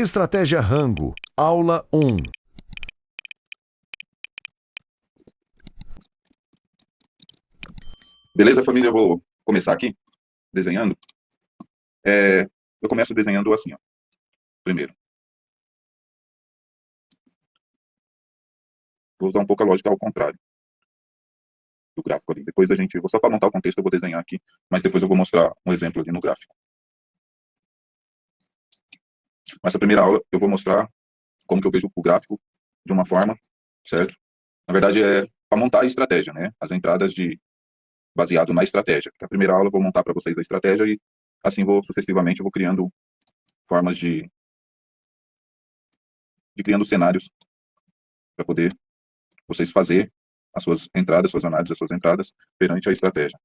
Estratégia Rango, aula 1. Beleza, família? Eu vou começar aqui desenhando. Eu começo desenhando assim, ó. Primeiro. Vou usar um pouco a lógica ao contrário do gráfico ali. Depois só para montar o contexto, eu vou desenhar aqui, mas depois eu vou mostrar um exemplo ali no gráfico. Nessa primeira aula, eu vou mostrar como que eu vejo o gráfico de uma forma, certo? Na verdade, é para montar a estratégia, né? As entradas baseado na estratégia. A primeira aula eu vou montar para vocês a estratégia e assim sucessivamente eu vou criando formas de criando cenários para poder vocês fazer as suas entradas, suas análises, as suas entradas perante a estratégia.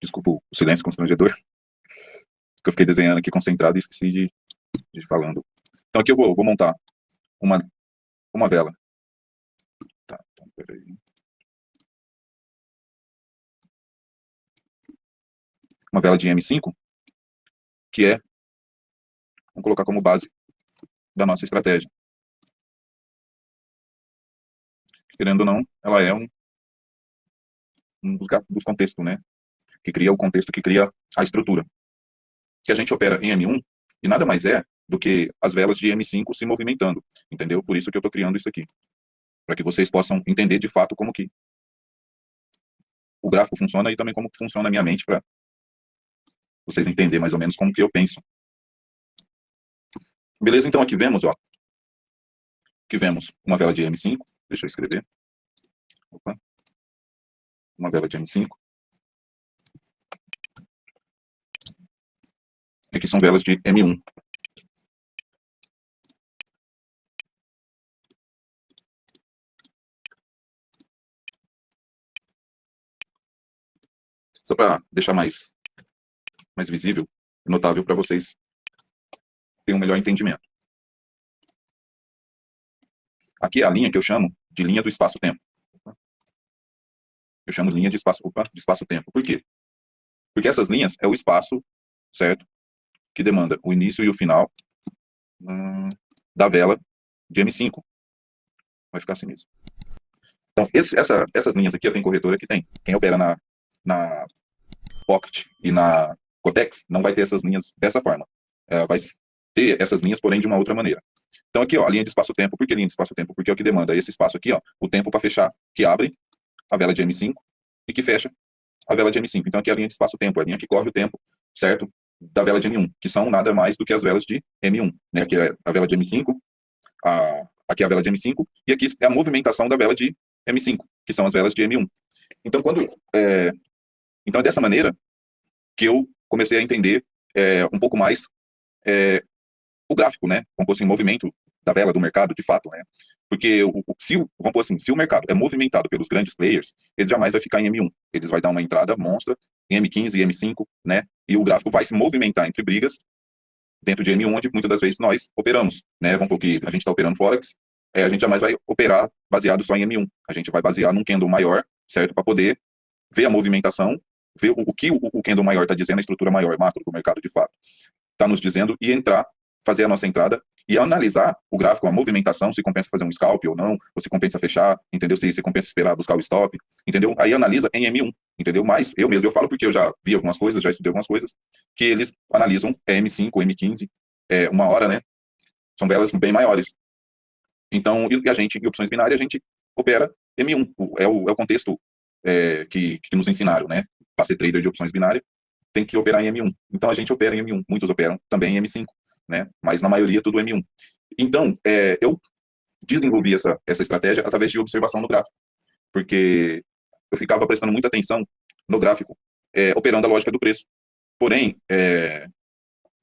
Desculpa o silêncio constrangedor, que eu fiquei desenhando aqui concentrado e esqueci de falando. Então aqui eu vou montar uma vela. Tá, então, peraí. Uma vela de M5, que vamos colocar como base da nossa estratégia. Querendo ou não, ela é um dos contextos, né? Que cria o contexto, que cria a estrutura. Que a gente opera em M1 e nada mais é do que as velas de M5 se movimentando, entendeu? Por isso que eu estou criando isso aqui, para que vocês possam entender de fato como que o gráfico funciona e também como que funciona a minha mente, para vocês entenderem mais ou menos como que eu penso. Beleza? Então aqui vemos, ó, que vemos uma vela de M5, deixa eu escrever. Opa. Uma vela de M5. E aqui são velas de M1. Só para deixar mais visível e notável para vocês terem um melhor entendimento. Aqui é a linha que eu chamo de linha do espaço-tempo. Eu chamo de linha de espaço-tempo. Por quê? Porque essas linhas é o espaço, certo? Que demanda o início e o final da vela de M5. Vai ficar assim mesmo. Então, essas linhas aqui, tem corretora que tem. Quem opera na Pocket e na Cotex não vai ter essas linhas dessa forma. Vai ter essas linhas, porém, de uma outra maneira. Então, aqui, ó, a linha de espaço-tempo. Por que linha de espaço-tempo? Porque é o que demanda esse espaço aqui, ó, o tempo para fechar, que abre a vela de M5 e que fecha a vela de M5. Então, aqui é a linha de espaço-tempo, é a linha que corre o tempo, certo? Da vela de M1, que são nada mais do que as velas de M1, né? Aqui é a vela de M5, aqui é a vela de M5, e aqui é a movimentação da vela de M5, que são as velas de M1. Então, então é dessa maneira que eu comecei a entender um pouco mais o gráfico, né? Vamos pôr assim, o movimento da vela do mercado, de fato, né? Porque, vamos pôr assim, se o mercado é movimentado pelos grandes players, ele jamais vai ficar em M1. Eles vão dar uma entrada monstra em M15 e M5, né? E o gráfico vai se movimentar entre brigas dentro de M1, onde muitas das vezes nós operamos, né? Vamos pôr que a gente está operando Forex, a gente jamais vai operar baseado só em M1. A gente vai basear num candle maior, certo? Para poder ver a movimentação, ver o que o candle maior está dizendo, a estrutura maior, macro do mercado, de fato, está nos dizendo, e fazer a nossa entrada e analisar o gráfico, a movimentação, se compensa fazer um scalp ou não, ou se compensa fechar, entendeu? Se compensa esperar buscar o stop, entendeu? Aí analisa em M1, entendeu? Mas eu falo porque eu já vi algumas coisas, já estudei algumas coisas, que eles analisam M5, M15, uma hora, né? São velas bem maiores. Então, e a gente, em opções binárias, a gente opera M1, é o contexto que nos ensinaram, né? Para ser trader de opções binárias, tem que operar em M1. Então, a gente opera em M1, muitos operam também em M5. Né? Mas na maioria tudo M1. Então, eu desenvolvi essa estratégia através de observação no gráfico, porque eu ficava prestando muita atenção no gráfico, operando a lógica do preço. Porém,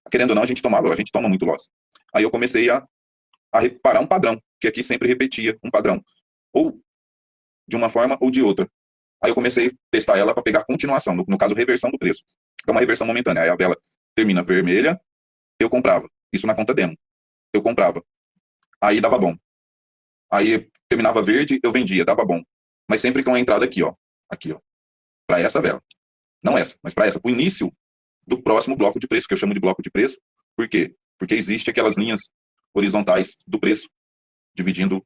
querendo ou não, a gente toma muito loss. Aí eu comecei a reparar um padrão, que aqui sempre repetia um padrão, ou de uma forma ou de outra. Aí eu comecei a testar ela para pegar continuação, no caso, reversão do preço. É uma reversão momentânea. Aí a vela termina vermelha, eu comprava. Isso na conta demo. Eu comprava. Aí dava bom. Aí terminava verde, eu vendia, dava bom. Mas sempre com a entrada aqui, ó. Aqui, ó. Para essa vela. Não essa, mas para essa. O início do próximo bloco de preço, que eu chamo de bloco de preço. Por quê? Porque existe aquelas linhas horizontais do preço, dividindo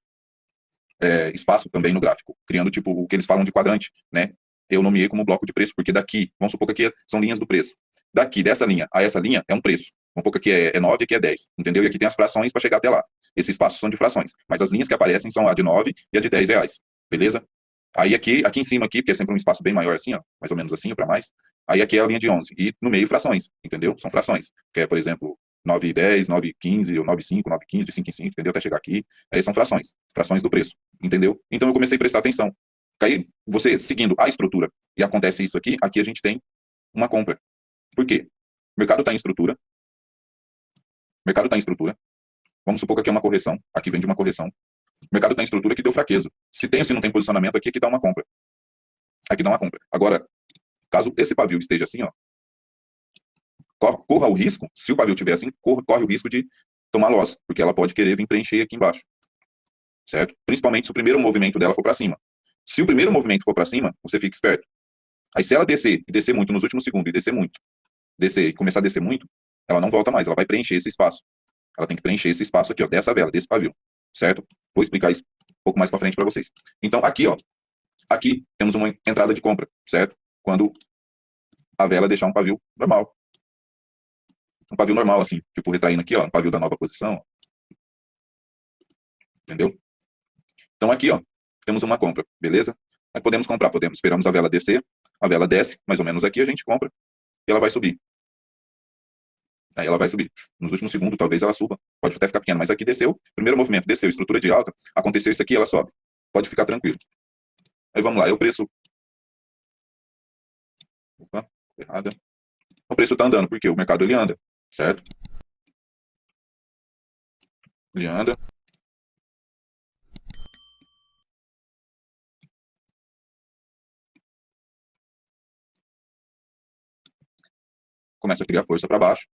espaço também no gráfico, criando tipo o que eles falam de quadrante, né? Eu nomeei como bloco de preço, porque daqui, vamos supor que aqui são linhas do preço. Daqui, dessa linha a essa linha, é um preço. Vamos supor que aqui é 9 e aqui é 10, entendeu? E aqui tem as frações para chegar até lá. Esses espaços são de frações, mas as linhas que aparecem são a de 9 e a de 10 reais, beleza? Aí aqui em cima aqui, porque é sempre um espaço bem maior assim, ó, mais ou menos assim, ou para mais, aí aqui é a linha de 11, e no meio frações, entendeu? São frações, que é, por exemplo, 9 e 10, 9 e 15, ou 9 e 5, 9 e 15, de 5 em 5, entendeu? Até chegar aqui, aí são frações do preço, entendeu? Então eu comecei a prestar atenção. Aí, você seguindo a estrutura, e acontece isso aqui a gente tem uma compra. Por quê? O mercado está em estrutura, vamos supor que aqui é uma correção, aqui vem de uma correção, o mercado está em estrutura que deu fraqueza. Se tem ou se não tem posicionamento aqui dá uma compra. Aqui dá uma compra. Agora, caso esse pavio esteja assim, ó, corra o risco, se o pavio estiver assim, corre o risco de tomar loss, porque ela pode querer vir preencher aqui embaixo. Certo? Principalmente se o primeiro movimento dela for para cima. Se o primeiro movimento for para cima, você fica esperto. Aí se ela descer, e descer muito nos últimos segundos, e descer muito, descer e começar a descer muito, ela não volta mais, ela vai preencher esse espaço. Ela tem que preencher esse espaço aqui, ó, dessa vela, desse pavio. Certo? Vou explicar isso um pouco mais para frente para vocês. Então, aqui, ó, aqui temos uma entrada de compra, certo? Quando a vela deixar um pavio normal. Um pavio normal, assim, tipo retraindo aqui, ó, um pavio da nova posição, ó. Entendeu? Então aqui, ó, temos uma compra, beleza? Aí podemos comprar, esperamos a vela descer, a vela desce, mais ou menos aqui, a gente compra, e ela vai subir. Aí ela vai subir. Nos últimos segundos, talvez ela suba, pode até ficar pequena, mas aqui desceu, primeiro movimento, desceu, estrutura de alta, aconteceu isso aqui, ela sobe. Pode ficar tranquilo. Aí vamos lá, o preço... Opa, errada. O preço tá andando, porque o mercado ele anda, certo? Ele anda. Começa a criar força para baixo,